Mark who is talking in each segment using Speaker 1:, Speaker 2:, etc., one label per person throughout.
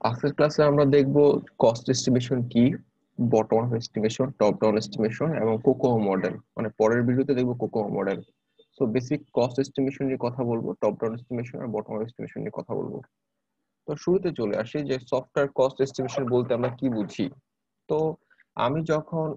Speaker 1: আজকের ক্লাসে আমরা দেখব কস্ট এস্টিমেশন কি, bottom up estimation, top down estimation এবং কোকোমো মডেল। মানে পরের ভিডিওতে দেখব COCOMO model. So basic cost estimation নিয়ে কথা বলবো, টপ ডাউন এস্টিমেশন আর বটম আপ এস্টিমেশন নিয়ে কথা বলবো। তো শুরুতে চলে আসি যে সফটওয়্যার কস্ট এস্টিমেশন বলতে আমরা কি বুঝি। তো আমি যখন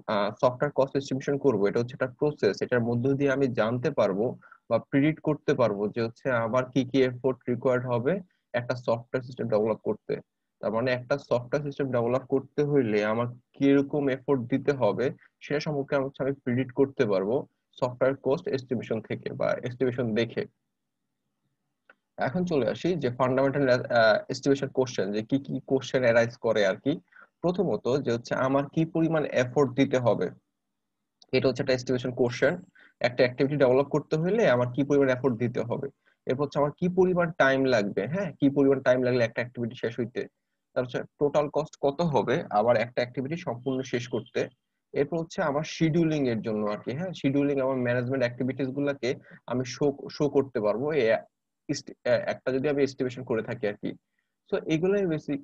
Speaker 1: সফটওয়্যার কস্ট এস্টিমেশন করব, এটা হচ্ছে একটা প্রসেস। এটার মধ্য দিয়ে আমি জানতে পারবো বা প্রিডিক্ট করতে পারবো যে হচ্ছে আমার কি কি এফোর্ট রিকোয়ার্ড হবে একটা সফটওয়্যার সিস্টেম ডেভেলপ করতে। তার মানে একটা সফটওয়্যার সিস্টেম ডেভেলপ করতে হইলে আমার কিরকম এফোর্ট দিতে হবে সেটা সম্পর্কে আমি প্রিডিক্ট করতে পারবো সফটওয়্যার কস্ট এস্টিমেশন থেকে বা এস্টিমেশন দেখে। এখন চলে আসি যে ফান্ডামেন্টাল এস্টিমেশন কোশ্চেন, যে কি কি কোশ্চেন অ্যারাইজ করে আর কি। প্রথমত যে হচ্ছে আমার কি পরিমাণ এফোর্ট দিতে হবে, এটা হচ্ছে একটা এস্টিমেশন কোশ্চেন। একটা অ্যাক্টিভিটি ডেভেলপ করতে হলে আমার কি পরিমাণ এফোর্ট দিতে হবে। এরপর হচ্ছে আমার কি পরিমাণ টাইম লাগবে, হ্যাঁ, কি পরিমাণ টাইম লাগলে একটা অ্যাক্টিভিটি শেষ হইতে। তারপর হচ্ছে টোটাল কস্ট কত হবে আবার একটা অ্যাক্টিভিটি সম্পূর্ণ শেষ করতে। এরপর হচ্ছে আমার শিডিউলিং এর জন্য আর কি, হ্যাঁ, শিডিউলিং আমার ম্যানেজমেন্ট অ্যাক্টিভিটিস গুলাকে আমি শো শো করতে পারবো একটা যদি আমি এস্টিমেশন করে থাকি আর কি। তো এগুলাই বেসিক,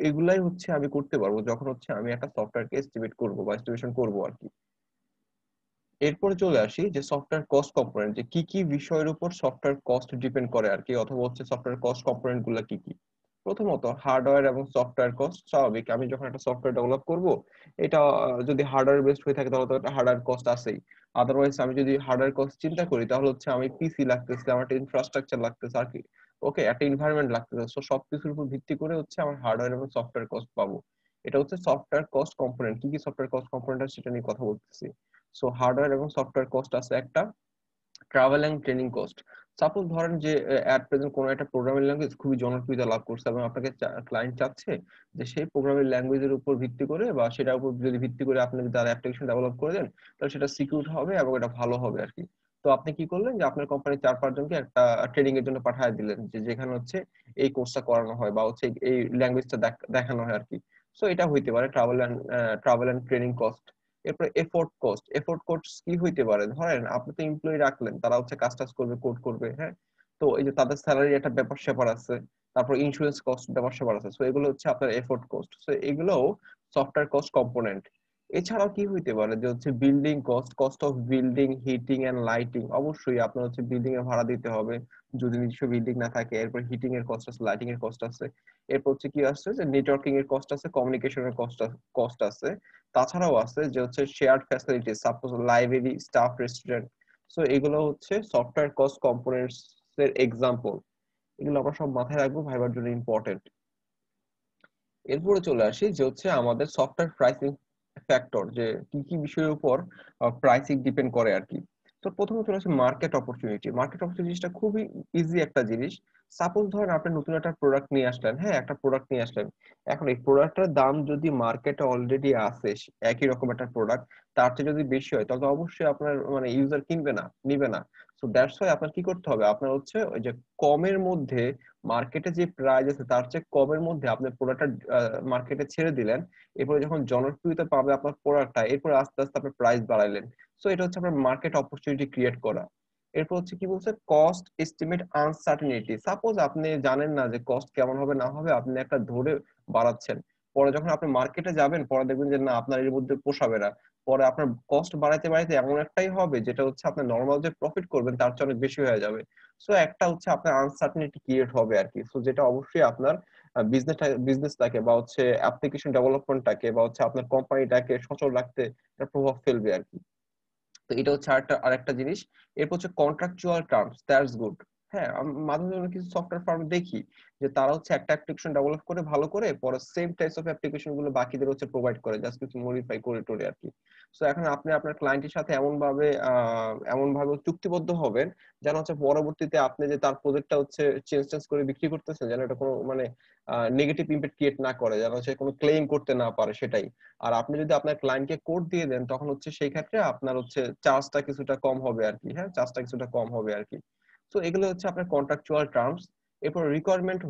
Speaker 1: এগুলাই হচ্ছে আমি করতে পারবো যখন হচ্ছে আমি একটা সফটওয়্যারকে এস্টিমেট করবো বা এস্টিমেশন করবো আর কি। এরপরে চলে আসি যে সফটওয়্যার কস্ট কম্পোনেন্ট, যে কি কি বিষয়ের উপর সফটওয়্যার কস্ট ডিপেন্ড করে আর কি, অথবা হচ্ছে সফটওয়্যার কস্ট কম্পোনেন্ট গুলা কি কি। প্রথমত হার্ডওয়্যার এবং সফটওয়্যার কস্ট। স্বাভাবিক, আমি যখন একটা সফটওয়্যার ডেভেলপ করব, এটা যদি হার্ডওয়্যার বেসড হয়ে থাকে তাহলে তো একটা হার্ডওয়্যার কস্ট আছেই। আদারওয়াইজ আমি যদি হার্ডওয়্যার কস্ট চিন্তা করি তাহলে হচ্ছে আমি পিসি লাগতেছে, আমার একটা ইনফ্রাস্ট্রাকচার লাগতেছে আর কি, ওকে, একটা এনভায়রনমেন্ট লাগতেছে। সো সবকিছুর উপর ভিত্তি করে হচ্ছে আমার হার্ডওয়্যার এবং সফটওয়্যার কস্ট পাবো। এটা হচ্ছে সফটওয়্যার কস্ট কম্পোনেন্ট। কি কি সফটওয়্যার কস্ট কম্পোনেন্ট আছে সেটা নিয়ে কথা বলতেছি। সো হার্ডওয়্যার এবং সফটওয়্যার কস্ট আছে একটা, travel and training cost. Suppose ধরেন যে অ্যাট প্রেজেন্ট কোনো একটা প্রোগ্রামিং ল্যাঙ্গুয়েজ খুবই জনপ্রিয়তা লাভ করছে এবং আপনাকে ক্লায়েন্ট চাচ্ছে যে সেই প্রোগ্রামিং ল্যাঙ্গুয়েজের উপর ভিত্তি করে বা সেটার উপর যদি ভিত্তি করে আপনি যদি তার অ্যাপ্লিকেশন ডেভেলপ করে দেন তাহলে সেটা সিকিউর হবে এবং এটা ভালো হবে আর কি। তো আপনি কি করলেন যে আপনার কোম্পানির 4-5 জনকে একটা ট্রেনিং এর জন্য পাঠিয়ে দিলেন, যে যেখানে হচ্ছে এই কোর্সটা করানো হয় বা হচ্ছে এই ল্যাঙ্গুয়েজটা দেখানো হয় আর কি। সো এটা হইতে পারে ট্রাভেল এন্ড ট্রেনিং কস্ট। এরপর এফোর্ট কস্ট। এফোর্ট কস্ট কি হইতে পারে, ধরেন আপনি তো এমপ্লয়ি রাখলেন, তারা হচ্ছে কাজ টাজ করবে, কোড করবে, হ্যাঁ। তো এই যে তাদের স্যালারি একটা ব্যাপার স্যাপার আছে, তারপর ইন্স্যুরেন্স কস্ট ব্যাপার স্যাপার আছে। সো এগুলো হচ্ছে আপনার এফোর্ট কস্ট। সো এগুলোও সফটওয়্যার কস্ট কম্পোনেন্ট। এছাড়াও কি হইতে পারে যে হচ্ছে building cost, cost of building, heating and lighting. অবশ্যই আপনার হচ্ছে বিল্ডিং এর ভাড়া দিতে হবে যদি নিজস্ব বিল্ডিং না থাকে। এরপর হিটিং এর কস্ট আছে, লাইটিং এর কস্ট আছে। এরপর হচ্ছে কি আসছে যে নেটওয়ার্কিং এর কস্ট আছে, কমিউনিকেশনের কস্ট আছে। তাছাড়াও আছে যে হচ্ছে shared facility, suppose library, staff, restaurant. So এগুলো হচ্ছে সফটওয়্যার কস্ট কম্পোনেন্টস এর এক্সাম্পল। এগুলো আমরা সব মাথায় রাখবো, ভাইবার জন্য ইম্পর্টেন্ট। এরপরে চলে আসি যে হচ্ছে আমাদের সফটওয়্যার প্রাইসিং ফ্যাক্টর, যে কি কি বিষয়ের উপর প্রাইসিং ডিপেন্ড করে আর কি। তো প্রথমে চলে আসে মার্কেট অপরচুনিটি। মার্কেট অপরচুনিটিটা খুবই ইজি একটা জিনিস। সাপোজ ধরেন আপনি নতুন একটা প্রোডাক্ট নিয়ে আসলেন, হ্যাঁ, একটা প্রোডাক্ট নিয়ে আসলেন। এখন এই প্রোডাক্টটার দাম যদি মার্কেটে অলরেডি আছে, একই রকম একটা প্রোডাক্ট, তার চেয়ে যদি বেশি হয় তাহলে তো অবশ্যই আপনার মানে ইউজার কিনবে না, নিবে না। সো দ্যাটস ওয়াই আপনার কি করতে হবে, আপনার হচ্ছে ওই যে কমের মধ্যে, মার্কেটে যে প্রাইস আছে তার চেয়ে কমের মধ্যে আপনি প্রোডাক্টটা মার্কেটে ছেড়ে দিলেন। এরপরে যখন জনপ্রিয়তা পাবে আপনার প্রোডাক্টটা, এরপরে আস্তে আস্তে আপনার প্রাইস বাড়াইলেন। সো এটা হচ্ছে আপনার মার্কেট অপরচুনিটি ক্রিয়েট করা। এরপর হচ্ছে কি বলছে, কস্ট এস্টিমেট আনসার্টেনিটি। সাপোজ আপনি জানেন না যে কস্ট কেমন হবে না হবে, আপনি একটা ধরে বাড়াচ্ছেন। পরে যখন আপনি মার্কেটে যাবেন পরে দেখবেন যে না, আপনার এর মধ্যে পোষাবে না। পরে আপনার কস্ট বাড়াইতে বাড়াইতে এমন একটাই হবে যেটা হচ্ছে আপনার নর্মাল যে প্রফিট করবেন তার চেয়ে অনেক বেশি হয়ে যাবে। সো একটা হচ্ছে আপনার আনসার্টেনিটি ক্রিয়েট হবে আর কি। সো যেটা অবশ্যই আপনার বিজনেসটাকে বা হচ্ছে অ্যাপ্লিকেশন ডেভেলপমেন্টটাকে বা হচ্ছে আপনার কোম্পানিটাকে সচল রাখতে একটা প্রভাব ফেলবে আর কি। তো এটা হচ্ছে আরেকটা জিনিস। এরপর হচ্ছে কন্ট্রাকচুয়াল টার্মস, দ্যাটস গুড। হ্যাঁ, আমি মাঝে মাঝে কিছু সফটওয়্যার ফার্ম দেখি যে তারা হচ্ছে একটা অ্যাপ্লিকেশন ডেভেলপ করে ভালো করে, পরে সেম টাইপস অফ অ্যাপ্লিকেশন গুলো বাকিদের হচ্ছে প্রোভাইড করে, জাস্ট কিছু মডিফাই করে টোরে আর কি। সো এখন আপনি আপনার ক্লায়েন্টের সাথে এমন ভাবে চুক্তিবদ্ধ হবেন যেন হচ্ছে পরবর্তীতে আপনি যে তার প্রজেক্টটা হচ্ছে চেঞ্জ চেঞ্জ করে বিক্রি করতেছেন যেন এটা কোনো মানে নেগেটিভ ইম্প্যাক্ট ক্রিয়েট না করে, যেন সে কোনো ক্লেম করতে না পারে সেটাই। আর আপনি যদি আপনার ক্লায়েন্টকে কোড দিয়ে দেন তখন হচ্ছে সেই ক্ষেত্রে আপনার হচ্ছে চার্জটা কিছুটা কম হবে আর কি, হ্যাঁ, চার্জটা কিছুটা কম হবে আর কি। তো এগুলো হচ্ছে আপনার কন্ট্রাকচুয়াল টার্মস। এরপর রিকোয়ারমেন্ট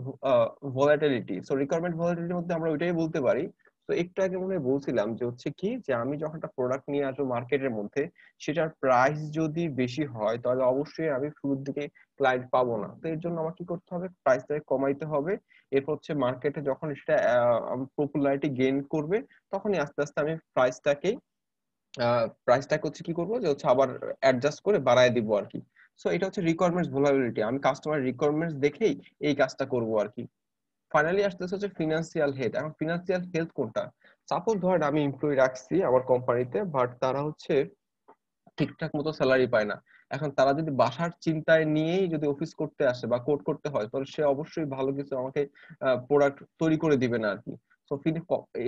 Speaker 1: ভলাটিলিটি। সো রিকোয়ারমেন্ট ভলাটিলিটির মধ্যে আমরা ওইটাই বলতে পারি। তো একটু আগে মনে হয় বলছিলাম যে হচ্ছে কি, যে আমি যখন একটা প্রোডাক্ট নিয়ে আসবো মার্কেটের মধ্যে, সেটার প্রাইস যদি বেশি হয় তাহলে অবশ্যই আমি শুরুর দিকে ক্লায়েন্ট পাবো না। তো এর জন্য আমার কি করতে হবে, প্রাইসটাকে কমাইতে হবে এরপর হচ্ছে মার্কেটে যখন সেটা পপুলারিটি গেইন করবে, তখনই আস্তে আস্তে আমি প্রাইসটাকে হচ্ছে কি করবো, যে হচ্ছে আবার অ্যাডজাস্ট করে বাড়ায় দিব আর কি। সো এটা হচ্ছে রিকোয়ারমেন্টস ভুলাবিলিটি, আমি কাস্টমার রিকোয়ারমেন্টস দেখেই এই কাজটা করব আর কি। ফাইনালি আসতেছে হচ্ছে ফিনান্সিয়াল হেলথ। এখন ফিনান্সিয়াল হেলথ কোনটা? সাপোজ ধরেন আমি এমপ্লয়ি রাখছি আমার কোম্পানিতে, বাট তারা হচ্ছে ঠিকঠাক মতো স্যালারি পায় না। এখন তারা যদি বাসার চিন্তায় নিয়েই যদি অফিস করতে আসে বা কোড করতে হয়, তাহলে সে অবশ্যই ভালো কিছু আমাকে প্রোডাক্ট তৈরি করে দিবে না আর কি। তো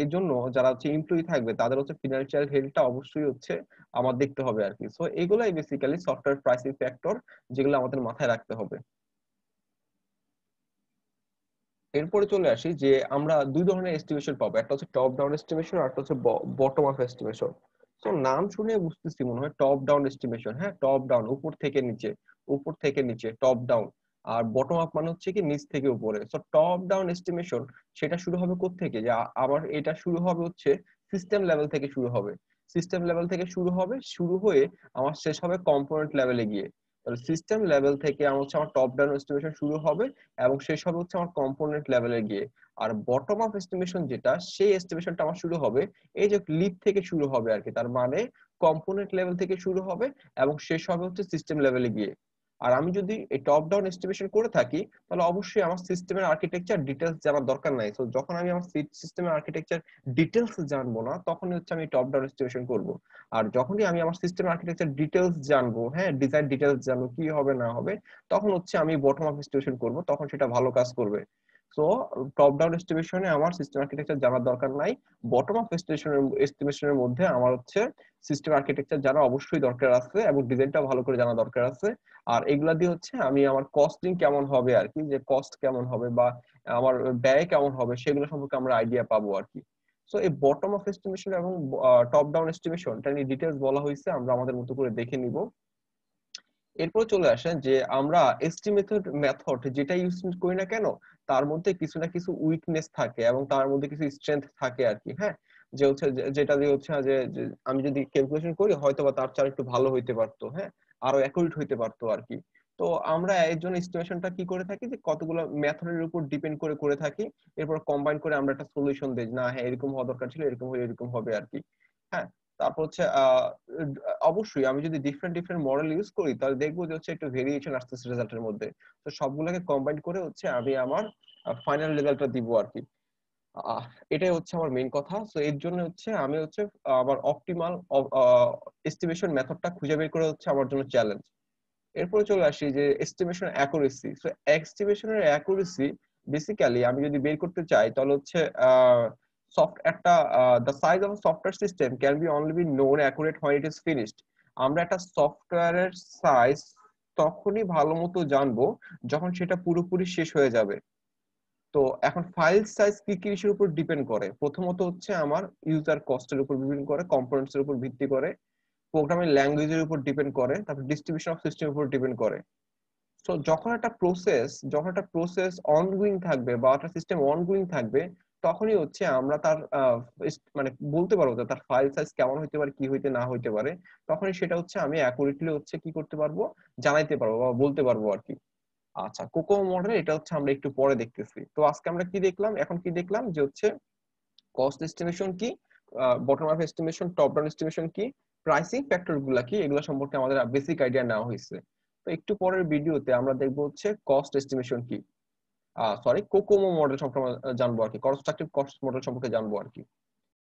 Speaker 1: এর জন্য যারা হচ্ছে এমপ্লয়ি থাকবে তাদের হচ্ছে ফিনান্সিয়াল হেলথটা অবশ্যই হচ্ছে আমার দেখতে হবে আর কি। সো এগুলাই বেসিক্যালি সফটওয়্যার প্রাইসিং ফ্যাক্টর, যেগুলো আমাদের মাথায় রাখতে হবে। এরপরে চলে আসি যে আমরা দুই ধরনের এস্টিমেশন পাবো, একটা হচ্ছে টপ ডাউন এস্টিমেশন আর একটা হচ্ছে বটম আপ এস্টিমেশন। তো নাম শুনে বুঝতেছি মনে হয় টপ ডাউন এস্টিমেশন, হ্যাঁ টপ ডাউন উপর থেকে নিচে, উপর থেকে নিচে টপ ডাউন। আর বটম আপ মানে হচ্ছে কি নিচ থেকে উপরে। তো টপ ডাউন এস্টিমেশন সেটা শুরু হবে কোত্থেকে, যে আমার এটা শুরু হবে হচ্ছে সিস্টেম লেভেল থেকে শুরু হবে। সিস্টেম লেভেল থেকে শুরু হবে, শুরু হয়ে আমার শেষ হবে কম্পোনেন্ট লেভেলে গিয়ে। তাহলে সিস্টেম লেভেল থেকে আমার হচ্ছে আমার টপ ডাউন এস্টিমেশন শুরু হবে এবং শেষ হবে হচ্ছে আমার কম্পোনেন্ট লেভেলে গিয়ে। আর বটম আপ এস্টিমেশন যেটা, সেই এস্টিমেশনটা আমার শুরু হবে এই যে লিড থেকে শুরু হবে আর কি। তার মানে কম্পোনেন্ট লেভেল থেকে শুরু হবে এবং শেষ হবে হচ্ছে সিস্টেম লেভেলে গিয়ে। আর আমি যদি এই টপ ডাউন এস্টিমেশন করে থাকি, তাহলে অবশ্যই আমার সিস্টেমের আর্কিটেকচার ডিটেলস জানার দরকার নাই। তো যখন আমি আমার সিস্টেমের আর্কিটেকচার ডিটেলস জানবো না, তখনই হচ্ছে আমি টপ ডাউন এস্টিমেশন করব। আর যখনই আমি আমার সিস্টেম আর্কিটেকচার ডিটেলস জানবো, হ্যাঁ ডিজাইন ডিটেলস জানবো কি হবে না হবে, তখন হচ্ছে আমি বটম আপ এস্টিমেশন করব, তখন সেটা ভালো কাজ করবে। সো টপ ডাউন এস্টিমেশনে আমার সিস্টেম আর্কিটেকচার জানার দরকার নাই। বটম আপ এস্টিমেশনের মধ্যে আমার হচ্ছে সিস্টেম আর্কিটেকচার জানা অবশ্যই দরকার আছে এবং ডিজাইনটা ভালো করে জানা দরকার আছে। আর এগুলা দিয়ে হচ্ছে আমি আমার কস্টিং কেমন হবে আর কি, যে কস্ট কেমন হবে বা আমার ব্যয় কেমন হবে, সেগুলো সম্পর্কে আমরা আইডিয়া পাবো আর কি। সো এই বটম অফ এস্টিমেশন এবং টপ ডাউন এস্টিমেশন এটা নিয়ে ডিটেলস বলা হয়েছে, আমরা আমাদের মতো করে দেখে নিব। এরপর চলে আসেন যে আমরা এস্টিমেটেড মেথড যেটা ইউজ করি না কেন, তার মধ্যে কিছু না কিছু উইকনেস থাকে এবং তার মধ্যে কিছু স্ট্রেংথ থাকে আর কি। হ্যাঁ, যে হচ্ছে যেটা দিয়ে হচ্ছে যে আমি যদি ক্যালকুলেশন করি হয়তো বা তার চেয়ে একটু ভালো হইতে পারতো, হ্যাঁ আরো অ্যাকুরেট হইতে পারতো আর কি। তো আমরা এর জন্য এস্টিমেশনটা কি করে থাকি, যে কতগুলো মেথডের উপর ডিপেন্ড করে করে থাকি, এরপর কম্বাইন করে আমরা একটা সলিউশন দেই, না হ্যাঁ এরকম হওয়া দরকার ছিল, এরকম হয়ে এরকম হবে আর কি। হ্যাঁ, তারপর হচ্ছে অবশ্যই আমি যদি ডিফারেন্ট ডিফারেন্ট মডেল ইউজ করি, তাহলে দেখবো যে হচ্ছে একটু ভেরিয়েশন আসতেছে রেজাল্টের মধ্যে। তো সবগুলোকে কম্বাইন করে হচ্ছে আমি আমার ফাইনাল রেজাল্টটা দিব আর কি। আহ, এটাই হচ্ছে আমার মেইন কথা। তো এর জন্য হচ্ছে আমি হচ্ছে আমার অপটিমাল এস্টিমেশন মেথডটা খুঁজে বের করে হচ্ছে আমার জন্য চ্যালেঞ্জ। এরপরে চলে আসি যে এস্টিমেশন অ্যাকুরেসি। সো এস্টিমেশনের অ্যাকুরেসি বেসিক্যালি আমি যদি বের করতে চাই, তাহলে হচ্ছে সফট একটা the size of software system can be only be known accurate when it is finished. আমরা একটা সফটওয়্যারের সাইজ তখনই ভালো মতো জানবো যখন সেটা পুরোপুরি শেষ হয়ে যাবে। তো এখন ফাইল সাইজ কি কি কিসের উপর ডিপেন্ড করে? প্রথমত হচ্ছে আমার ইউজার কস্টের উপর ডিপেন্ড করে, কম্পোনেন্টস এর উপর ভিত্তি করে, প্রোগ্রামিং ল্যাঙ্গুয়েজের উপর ডিপেন্ড করে, তারপর ডিস্ট্রিবিউশন অফ সিস্টেমের উপর ডিপেন্ড করে। তো যখন একটা প্রসেস অনগোয়িং থাকবে বা একটা সিস্টেম অনগোয়িং থাকবে, তখনই হচ্ছে আমরা তার মানে বলতে পারবো যে তার ফাইল সাইজ কেমন হইতে পারে, কি হইতে না হইতে পারে। তখনই সেটা হচ্ছে আমি অ্যাকুরেটলি হচ্ছে কি করতে পারবো, জানাইতে পারবো বা বলতে পারবো আর কি। আচ্ছা, কোকো মডেল এটা হচ্ছে আমরা একটু পরে দেখতেছি। তো আজকে আমরা কি দেখলাম, এখন কি দেখলাম যে হচ্ছে কস্ট এস্টিমেশন কি, bottom up estimation, top down estimation কি, প্রাইসিং ফ্যাক্টর গুলা কি, এগুলো সম্পর্কে আমাদের বেসিক আইডিয়া নেওয়া হয়েছে। তো একটু পরের ভিডিওতে আমরা দেখবো হচ্ছে কস্ট এস্টিমেশন কি, কোকোমো মডেল সম্পর্কে আমরা জানবো আর কি, কনস্ট্রাকটিভ কস্ট মডেল সম্পর্কে জানবো আর কি।